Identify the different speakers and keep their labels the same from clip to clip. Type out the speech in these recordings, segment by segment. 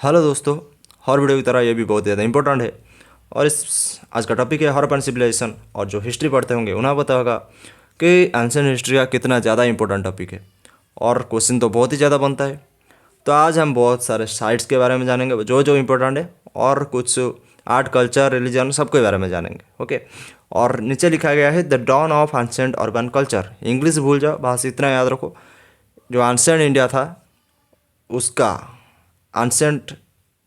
Speaker 1: Hello दोस्तों। हर video की तरह ये भी बहुत ज़्यादा इंपॉर्टेंट है और इस आज का टॉपिक है हड़प्पन सिविलाइजेशन। और जो हिस्ट्री पढ़ते होंगे उन्हें पता होगा कि एंशिएंट हिस्ट्री का कितना ज़्यादा इंपॉर्टेंट टॉपिक है और क्वेश्चन तो बहुत ही ज़्यादा बनता है। तो आज हम बहुत सारे साइट्स के बारे में जानेंगे जो जो इंपॉर्टेंट है, और कुछ आर्ट, कल्चर, रिलीजन सबके बारे में जानेंगे। ओके। और नीचे लिखा गया है the dawn of ancient urban culture. English भूल जाओ, बस इतना याद रखो। जो एंशिएंट इंडिया था उसका एंशिएंट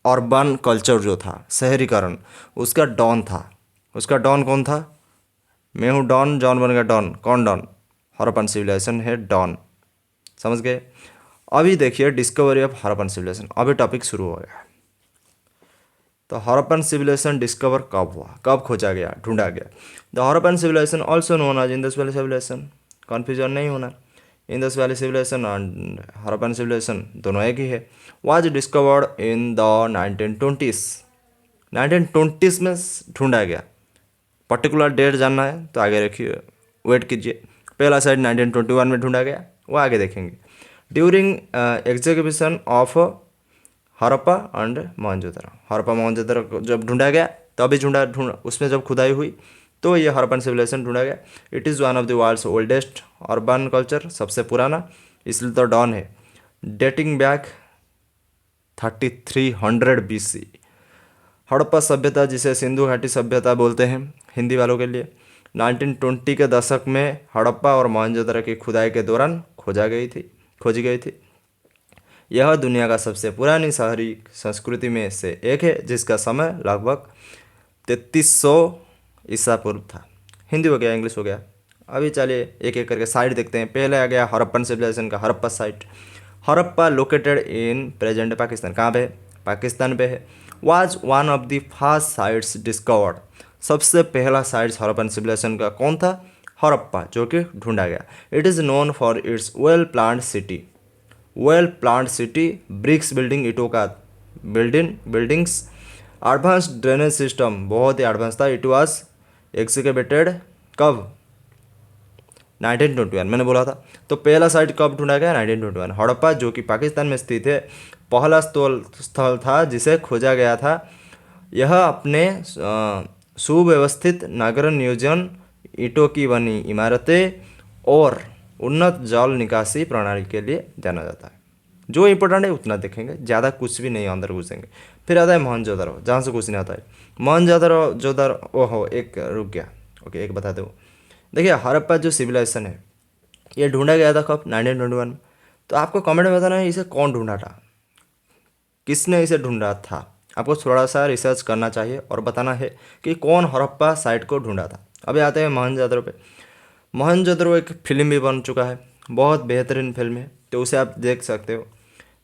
Speaker 1: अर्बन कल्चर जो था, शहरीकरण, उसका डॉन था। उसका डॉन कौन था? मैं हूँ डॉन, जॉन बन गया डॉन। कौन डॉन? हड़प्पन सिविलाइजेशन है डॉन। समझ गए? अभी देखिए डिस्कवरी ऑफ हड़प्पन सिविलाइजेशन। अभी टॉपिक शुरू हो गया। तो हड़प्पन सिविलाइजेशन डिस्कवर कब हुआ, कब खोजा गया, ढूंढा गया? The Harappan civilisation also known as Indus valley civilisation. Confusion नहीं होना, Indus valley civilisation and Harappan civilisation दोनों एक ही है। Was discovered in the 1920s। 1920s में ढूंढा गया। पर्टिकुलर डेट जानना है तो आगे रखिए, वेट कीजिए। पहला साइड 1921 में ढूंढा गया, वो आगे देखेंगे। During execution of Harappa and Mohenjodaro. Harappa Mohenjodaro को जब ढूंढा गया तभी ढूंढ उसमें जब खुदाई हुई तो ये हड़प्पन सिविलाइजेशन ढूंढा गया। It is one of the world's oldest urban culture, सबसे पुराना, इसलिए तो डॉन है। Dating back 3300 BC। हड़प्पा सभ्यता, जिसे सिंधु घाटी सभ्यता बोलते हैं हिंदी वालों के लिए, 1920 के दशक में हड़प्पा और मोहनजोदड़ो की खुदाई के दौरान खोजी गई थी। यह दुनिया का सबसे पुरानी शहरी संस्कृति में से एक है, जिसका समय लगभग 3300 ईसा पूर्व था। हिंदी हो गया, इंग्लिश हो गया। अभी चलिए एक एक करके साइट देखते हैं। पहले आ गया हड़प्पन सिविलाइजेशन का Harappa site. Harappa located in present Pakistan. कहाँ पे है? पाकिस्तान पे है। Was one of the first sites discovered. सबसे पहला साइट्स हड़प्पन सिविलाइजेशन का कौन था? हड़प्पा, जो कि ढूंढा गया। It is known for its well planned city, bricks building, ईंटों का बिल्डिंग्स, एडवांस ड्रेनेज सिस्टम, बहुत ही एडवांस था। इट वाज एक्सकेवेटेड कब? 1921, मैंने बोला था। तो पहला साइट कब ढूंढा गया? 1921। हड़प्पा, जो कि पाकिस्तान में स्थित है, पहला स्थल था जिसे खोजा गया था। यह अपने सुव्यवस्थित नगर नियोजन, ईंटों की बनी इमारतें और उन्नत जल निकासी प्रणाली के लिए जाना जाता है। जो इंपॉर्टेंट है उतना देखेंगे, ज़्यादा कुछ भी नहीं अंदर घुसेंगे। फिर आता है मोहनजोदड़ो, जहाँ से कुछ नहीं आता है। मोहनजोदड़ो, ओहो एक रुक गया। ओके, एक बता दो। देखिए हड़प्पा जो सिविलाइजेशन है ये ढूंढा गया था कब? 1921 में। तो आपको कमेंट में बताना है इसे कौन ढूंढा था, किसने इसे ढूंढा था। आपको थोड़ा सा रिसर्च करना चाहिए और बताना है कि कौन हड़प्पा साइट को ढूंढा था। अभी आते हैं मोहनजोदड़ो पे। मोहनजोदड़ो एक फिल्म भी बन चुका है, बहुत बेहतरीन फिल्म है, तो उसे आप देख सकते हो।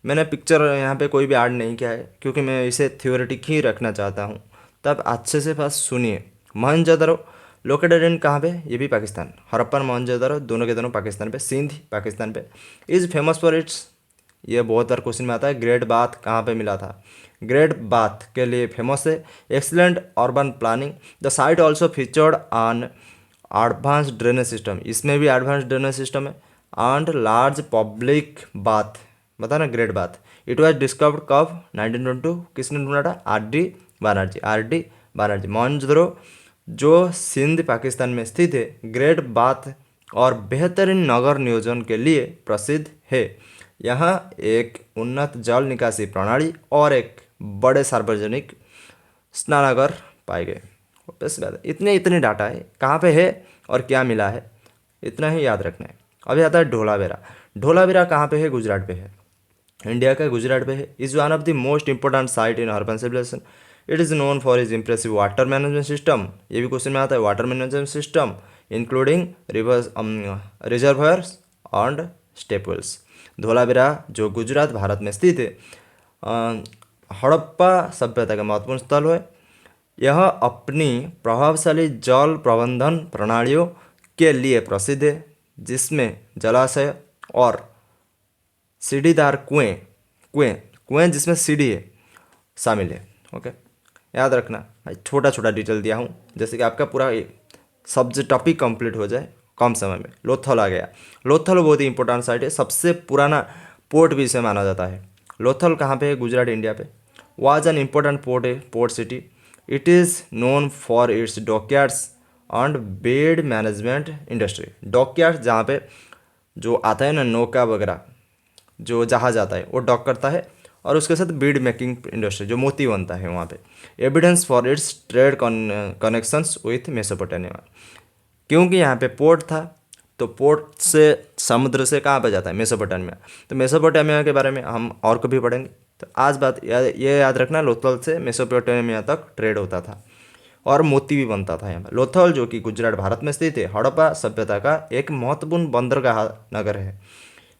Speaker 1: मैंने पिक्चर यहाँ पे कोई भी ऐड नहीं किया है क्योंकि मैं इसे थ्योरेटिक ही रखना चाहता हूँ। तो आप अच्छे से बस सुनिए। मोहनजोदड़ो लोकेटेड इन कहाँ पे? ये भी पाकिस्तान। हड़प्पन, मोहनजोदड़ो दोनों के दोनों पाकिस्तान पे, सिंध पाकिस्तान पे। इज़ फेमस फॉर इट्स, ये बहुत बार क्वेश्चन में आता है, ग्रेट बाथ कहाँ पे मिला था? ग्रेट बाथ के लिए फेमस है। Excellent urban planning. The site also featured on advance drainage system, इसमें भी एडवांस ड्रेनेज सिस्टम है। एंड लार्ज पब्लिक बाथ, बता ना, great bath. It was discovered कब? 1922। किसने ढूंढा था? R D Banerjee. मोहनजोदड़ो जो सिंध पाकिस्तान में स्थित है, ग्रेट बाथ और बेहतरीन नगर नियोजन के लिए प्रसिद्ध है। यहाँ एक उन्नत जल निकासी प्रणाली और एक बड़े सार्वजनिक स्नानागार पाए गए। बस बात है, इतने इतने डाटा है, कहाँ पे है और क्या मिला है, इतना ही याद रखना है। अभी आता है ढोलावीरा। ढोलावीरा कहाँ पे है? गुजरात पे है, इंडिया का गुजरात पे है। Is one of the most important site in urban civilisation. It is known for is impressive water management system. ये भी क्वेश्चन में आता है, water management system including rivers, reservoirs and stepwells. Dholavira जो गुजरात भारत में स्थित है, हड़प्पा सभ्यता का महत्वपूर्ण स्थल है। यह अपनी प्रभावशाली जल प्रबंधन प्रणालियों के लिए प्रसिद्ध है, जिसमें जलाशय और सीढ़ीदार कुएं कुएं कुएं जिसमें सीढ़ी है शामिल है। ओके, याद रखना भाई, छोटा छोटा डिटेल दिया हूँ जैसे कि आपका पूरा सब्जेक्ट टॉपिक कंप्लीट हो जाए कम समय में। लोथल आ गया। लोथल बहुत ही इंपॉर्टेंट साइट है, सबसे पुराना पोर्ट भी इसे माना जाता है। लोथल कहाँ पे है? गुजरात, इंडिया पे। was an important port city. It is known for its dockyards and bed management industry. Dockyard जहाँ पे जो आता है ना नौका वगैरह, जो जहाज आता है वो डॉक करता है, और उसके साथ बीड मेकिंग इंडस्ट्री जो मोती बनता है वहाँ पे. Evidence for its trade connections with Mesopotamia. क्योंकि यहाँ पे पोर्ट था, तो पोर्ट से समुद्र से कहाँ पे जाता है, मेसोपोटामिया. तो मेसोपोटामिया के बारे में हम और कभी पढ़ेंगे. तो आज बात ये याद रखना, लोथल से मेसोपोटामिया तक ट्रेड होता था और मोती भी बनता था यहाँ पर. लोथल जो कि गुजरात भारत में स्थित है, हड़प्पा सभ्यता का एक महत्वपूर्ण बंदरगाह नगर है.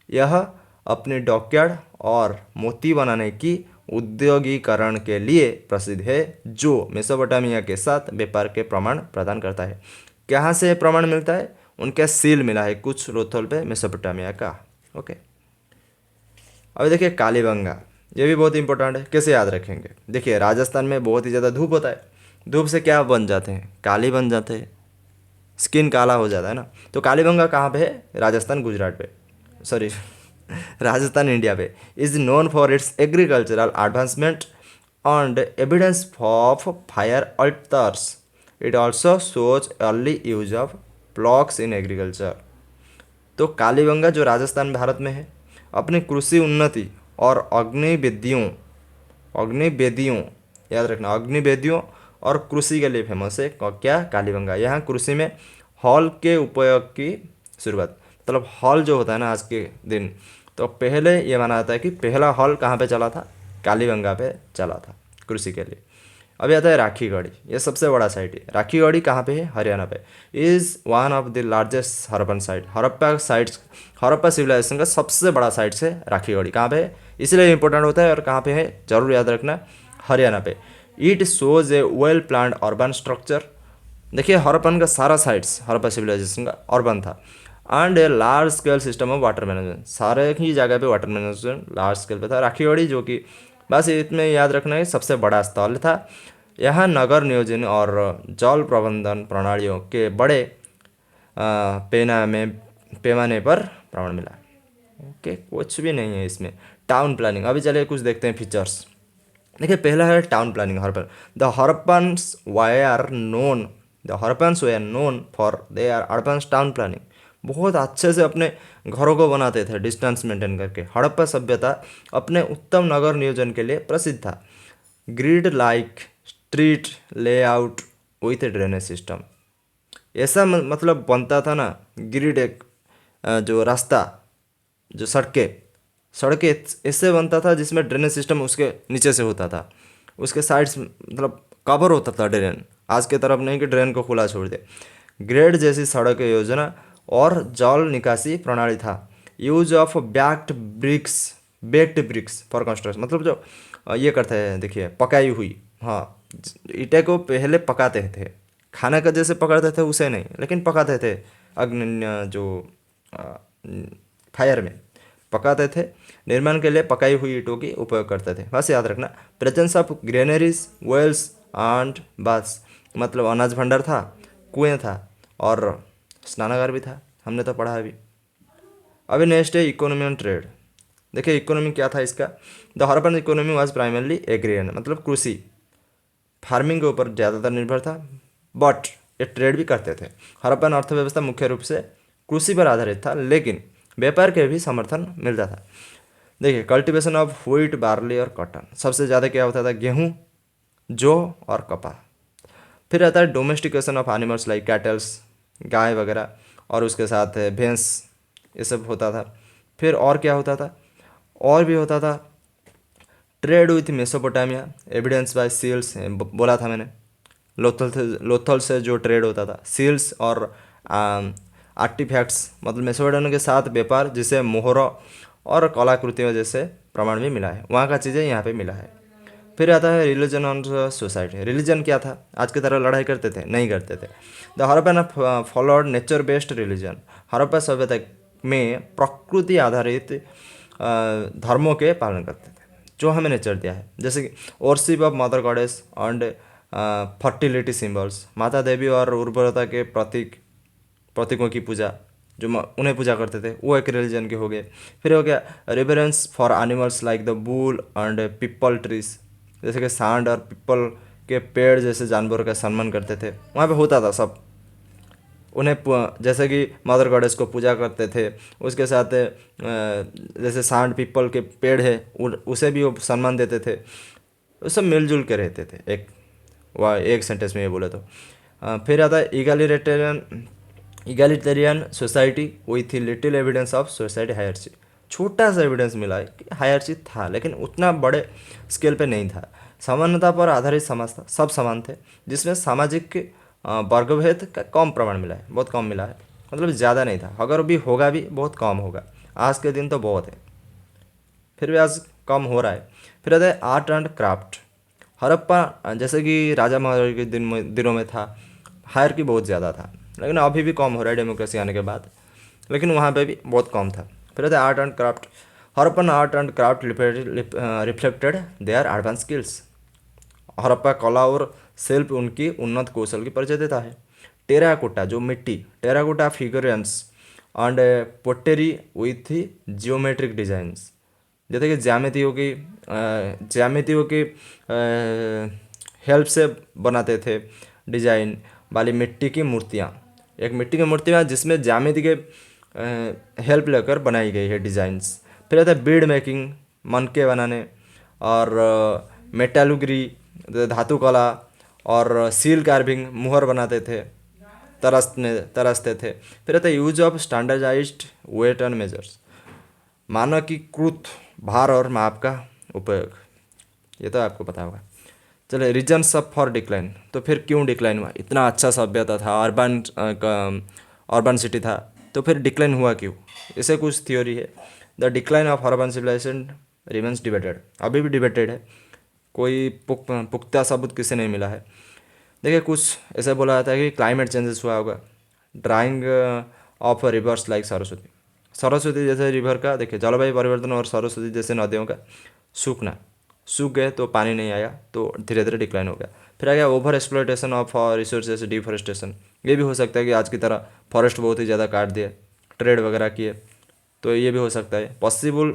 Speaker 1: यह अपने डॉकयार्ड और मोती बनाने की उद्योगीकरण के लिए प्रसिद्ध है, जो मेसोपोटामिया के साथ व्यापार के प्रमाण प्रदान करता है. कहाँ से प्रमाण मिलता है, उनका सील मिला है कुछ लोथल पे मेसोपोटामिया का. ओके, अभी देखिए कालीबंगा, ये भी बहुत इंपॉर्टेंट है. कैसे याद रखेंगे, देखिए राजस्थान में बहुत ही ज़्यादा धूप होता है. धूप से क्या बन जाते हैं, काली बन जाते हैं, स्किन काला हो जाता है ना. तो कालीबंगा कहाँ पे है, राजस्थान गुजरात पे, सॉरी राजस्थान इंडिया पे. Is known for its agricultural advancement and evidence of fire altars. It also shows early use of ploughs in agriculture. तो कालीबंगा जो राजस्थान भारत में है, अपनी कृषि उन्नति और अग्निवेदियों याद रखना, अग्निवेदियों और कृषि के लिए फेमस है. क्या, कालीबंगा. यहाँ कृषि में हॉल के उपयोग की शुरुआत, मतलब हॉल जो होता है ना आज के दिन, तो पहले ये माना जाता है कि पहला हॉल कहाँ पे चला था, कालीबंगा पे चला था कृषि के लिए. अभी आता है राखीगढ़ी, ये सबसे बड़ा साइट है. राखीगढ़ी कहाँ पे है, हरियाणा पे. Is one of the largest Harappan site. Harappa civilisation का सबसे बड़ा साइट है राखीगढ़ी. कहाँ पे है, इसलिए इंपॉर्टेंट होता है, और कहाँ पे है जरूर याद रखना, हरियाणा पे. It shows A well planned urban structure. देखिए हड़प्पन का सारा साइट्स हड़प्पा सिविलाइजेशन का अर्बन था. And a large scale system of water management, सारे ही जगह पे वाटर मैनेजमेंट लार्ज स्केल पे था. राखीगढ़ी जो कि बस इतने याद रखना है, सबसे बड़ा स्थल था. यहाँ नगर नियोजन और जल प्रबंधन प्रणालियों के बड़े पैमाने पर प्रमाण मिला. ओके, कुछ भी नहीं है इसमें. टाउन प्लानिंग, अभी चलिए कुछ देखते हैं फीचर्स. देखिए पहला है town planning. Harappan, the Harappans way known for their urban town planning. बहुत अच्छे से अपने घरों को बनाते थे डिस्टेंस मेंटेन करके. हड़प्पा सभ्यता अपने उत्तम नगर नियोजन के लिए प्रसिद्ध था. Grid like street layout with drainage system. ऐसा मतलब बनता था ना, ग्रिड एक जो रास्ता, जो सड़कें ऐसे बनता था जिसमें ड्रेनेज सिस्टम उसके नीचे से होता था, उसके साइड्स मतलब कवर होता था ड्रेन. आज के तरफ नहीं कि ड्रेन को खुला छोड़ दे. ग्रेड जैसी सड़क योजना और जल निकासी प्रणाली था. Use of baked bricks for construction, मतलब जो ये करते हैं, देखिए पकाई हुई, हाँ, ईंटें को पहले पकाते थे, खाना का जैसे पकाते थे उसे नहीं, लेकिन पकाते थे अग्नि जो फायर में पकाते थे. निर्माण के लिए पकाई हुई ईंटों की उपयोग करते थे. बस याद रखना, presence of granaries wells and baths, मतलब अनाज भंडार था, कुएं था और स्नानागार भी था, हमने तो पढ़ा अभी. अभी नेक्स्ट है इकोनॉमी एंड ट्रेड. देखिए इकोनॉमी क्या था इसका. The Harappan economy was primarily agrarian, मतलब कृषि फार्मिंग के ऊपर ज़्यादातर निर्भर था, बट ये ट्रेड भी करते थे. हड़प्पन अर्थव्यवस्था मुख्य रूप से कृषि पर आधारित था, लेकिन व्यापार के भी समर्थन मिलता था. देखिए कल्टीवेशन ऑफ व्हीट, बार्ली और कॉटन, सबसे ज़्यादा क्या होता था, गेहूँ, जौ और कपास. फिर आता है domestication of animals like cattles, गाय वगैरह, और उसके साथ भैंस, ये सब होता था. फिर और क्या होता था, और भी होता था trade with Mesopotamia, evidence by seals, बोला था मैंने, लोथल से जो ट्रेड होता था, सील्स और आर्टिफैक्ट्स, मतलब मेसोपोटामिया के साथ व्यापार, जिसे मोहरों और कलाकृतियों जैसे प्रमाण भी मिला है. वहाँ का चीज़ें यहाँ पे मिला है. फिर आता है रिलीजन और सोसाइटी. रिलीजन क्या था, आज की तरह लड़ाई करते थे, नहीं करते थे. The Harappan followed nature based religion. Harappa सभ्यता में प्रकृति आधारित धर्मों के पालन करते थे, जो हमें नेचर दिया है, जैसे कि worship of mother goddess and fertility symbols, माता देवी और उर्वरता के प्रतीकों की पूजा, जो उन्हें पूजा करते थे, वो एक रिलीजन के हो गए. फिर हो गया reverence for animals like the bull and people trees, जैसे कि सांड और पीपल के पेड़ जैसे जानवरों का सम्मान करते थे, वहाँ पे होता था सब। उन्हें जैसे कि मदर गॉडेस को पूजा करते थे, उसके साथ जैसे सांड पीपल के पेड़ है उसे भी वो सम्मान देते थे। वो सब मिलजुल के रहते थे, एक सेंटेंस में ये बोले तो। फिर आता है egalitarian society with little evidence of society hierarchy. छोटा सा एविडेंस मिला है कि हायरची था, लेकिन उतना बड़े स्केल पे नहीं था। समानता पर आधारित समाज था, सब समान थे, जिसमें सामाजिक वर्गभेद का कम प्रमाण मिला है, बहुत कम मिला है, मतलब ज़्यादा नहीं था। अगर भी होगा भी बहुत कम होगा, आज के दिन तो बहुत है, फिर भी आज कम हो रहा है। फिर आता है आर्ट एंड क्राफ्ट। हड़प्पा जैसे कि राजा महाराजा के दिनों में था, हायरकी बहुत ज़्यादा था, लेकिन अभी भी कम हो रहा है डेमोक्रेसी आने के बाद, लेकिन वहाँ पे भी बहुत कम था। फिर आता है art and craft. Harappan art and craft reflected their advance skills. Harappa कला और शिल्प उनकी उन्नत कौशल की परिचय देता है। टेराकोटा जो मिट्टी, terracotta figurines and pottery with geometric designs, जैसे कि ज्यामितियों की हेल्प से बनाते थे डिजाइन वाली मिट्टी की मूर्तियाँ। एक मिट्टी की मूर्तियाँ जिसमें ज्यामिति के हेल्प लेकर बनाई गई है डिज़ाइंस। फिर आता है बीड मेकिंग, मनके बनाने, और मेटालुगरी धातु कला, और सील कार्विंग मुहर बनाते थे, तरसते थे। फिर आता है use of standardised weight and measures, मानकीकृत भार और माप का उपयोग, ये तो आपको पता होगा। चलिए रीजन्स ऑफ फॉर डिक्लाइन, तो फिर क्यों डिक्लाइन हुआ? इतना अच्छा सभ्यता था, अर्बन सिटी था, तो फिर डिक्लाइन हुआ क्यों? इसे कुछ थ्योरी है। The decline of urban civilisation remains debated, अभी भी डिबेटेड है, कोई पुख्ता सबूत किसे नहीं मिला है। देखिए कुछ ऐसा बोला जाता है कि क्लाइमेट चेंजेस हुआ होगा, drying of reverse like Saraswati, Saraswati जैसे रिवर का, देखिए जलवायु परिवर्तन और सरस्वती जैसे नदियों का सूख गए तो पानी नहीं आया, तो धीरे धीरे डिक्लाइन हो गया। फिर आ गया over exploitation of resources, deforestation, ये भी हो सकता है कि आज की तरह फॉरेस्ट बहुत ही ज़्यादा काट दिए, ट्रेड वगैरह किए, तो ये भी हो सकता है। पॉसिबल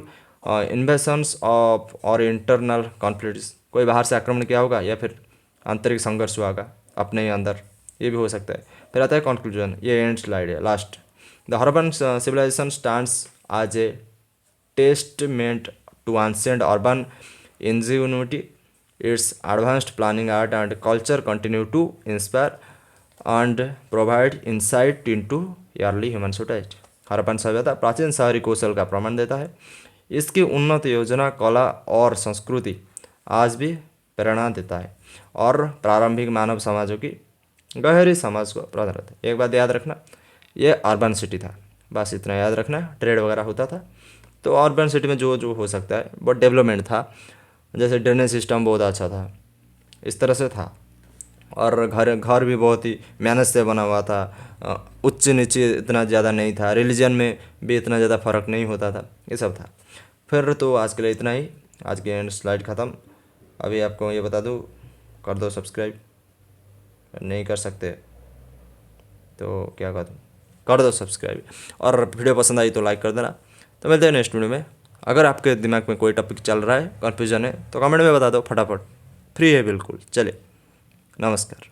Speaker 1: इन्वेशंस ऑफ और इंटरनल कॉन्फ्लिक्ट्स, कोई बाहर से आक्रमण किया होगा या फिर आंतरिक संघर्ष हुआ होगा अपने ही अंदर, ये भी हो सकता है। फिर आता है कंक्लूजन, ये एंड स्लाइड है last. The urban civilisation stands as a testament to ancient urban ingenuity. Its advanced planning, art and culture continue to inspire and provide insight into early human society. Harappan सभ्यता प्राचीन शहरी कौशल का प्रमाण देता है। इसकी उन्नत योजना, कला और संस्कृति आज भी प्रेरणा देता है और प्रारंभिक मानव समाजों की गहरी समाज को प्रदान करता है। एक बात याद रखना, ये अर्बन सिटी था, बस इतना याद रखना। ट्रेड वगैरह होता था, तो अर्बन सिटी में जो जो हो सकता है बहुत डेवलपमेंट था, जैसे ड्रेनेज सिस्टम बहुत अच्छा था, इस तरह से था। और घर भी बहुत ही मेहनत से बना हुआ था, उच्च नीचे इतना ज़्यादा नहीं था, रिलीजन में भी इतना ज़्यादा फ़र्क नहीं होता था, ये सब था। फिर तो आज के लिए इतना ही, आज की एंड स्लाइड ख़त्म। अभी आपको ये बता दूँ, कर दो सब्सक्राइब, नहीं कर सकते तो क्या कर दो सब्सक्राइब, और वीडियो पसंद आई तो लाइक कर देना। तो मिलते हैं नेक्स्ट वीडियो में। अगर आपके दिमाग में कोई टॉपिक चल रहा है, कन्फ्यूजन है, तो कमेंट में बता दो फटाफट, फ्री है बिल्कुल। चलिए, नमस्कार।